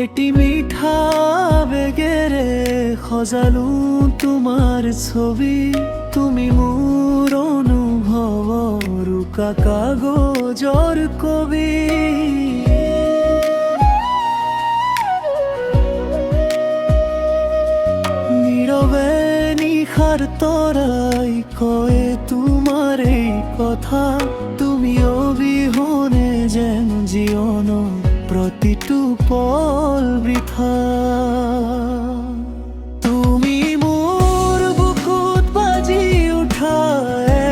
এটি মিঠা বেগেৰে সজালো তোমাৰ ছবি। তুমি মোৰ অনুভৱৰ উকা কাগজৰ কবি। নীৰৱে নিশাৰ তৰাই কয় তোমাৰ এই কথা। তুমি অবিহনে যেন জীৱন প্ৰতিটো পল বৃথা। তুমি মোৰ বুকুত বাজি উঠা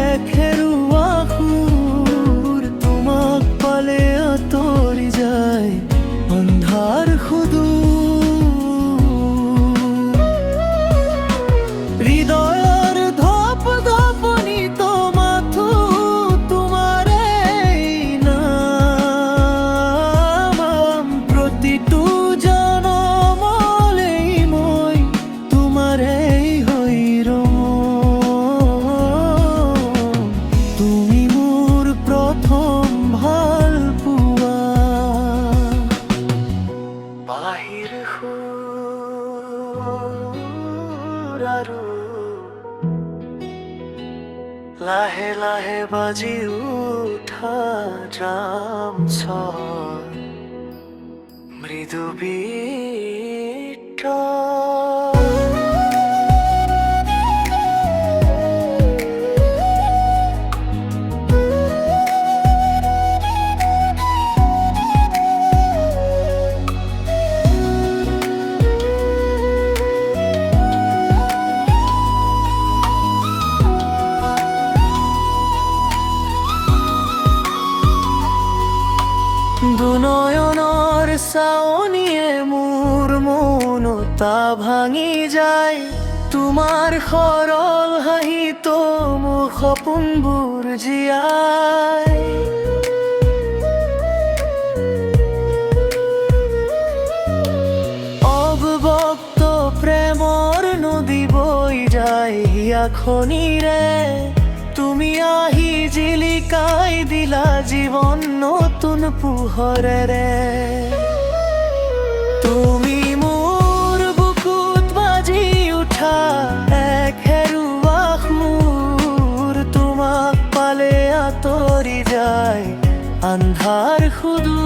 এক হেৰুৱা সুৰ। তোমাক পালে আঁতৰি যায় অন্ধাৰ সুদূৰ। হৃদয়ৰ ধপ ধপনিত মাথো তোমাৰেই নাম। প্ৰতিটো জনমলেই মই তোমাৰেই হৈ ৰম। তুমি মোৰ প্ৰথম ভাল পোৱা। বাহিৰ সুৰ আৰু লাহে লাহে বাজি উঠা ড্ৰাম স্বৰ মৃদু বিট। দুনয়নৰ চাৱনিয়ে মোৰ মনতা ভাঙি যায়। তোমাৰ সৰল হাঁহিত মোৰ সপোনবোৰ জীয়াই। অৱক্ত প্ৰেমৰ নদী বৈ যায় হিয়া খনিৰে। তুমি আহি জিলিকাই দিলা জীৱন নতুন পোহৰেৰে। তুমি মোৰ বুকুত বাজি উঠা এক হেৰুৱা সুৰ। তোমাক পালে আঁতৰি যায় আন্ধাৰ সুদূৰ।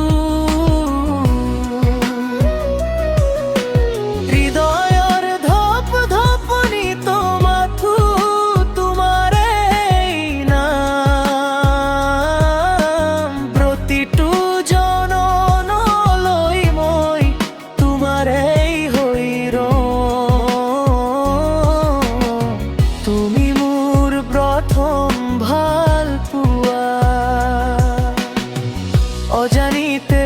হৃদয়ৰ ধপ ধপনিত মাথো তোমাৰেই নাম। প্ৰতিটো জননলৈ মই তোমাৰেই হৈ ৰম। তুমি মোৰ প্ৰথম ভাল পোৱা। অজানিতে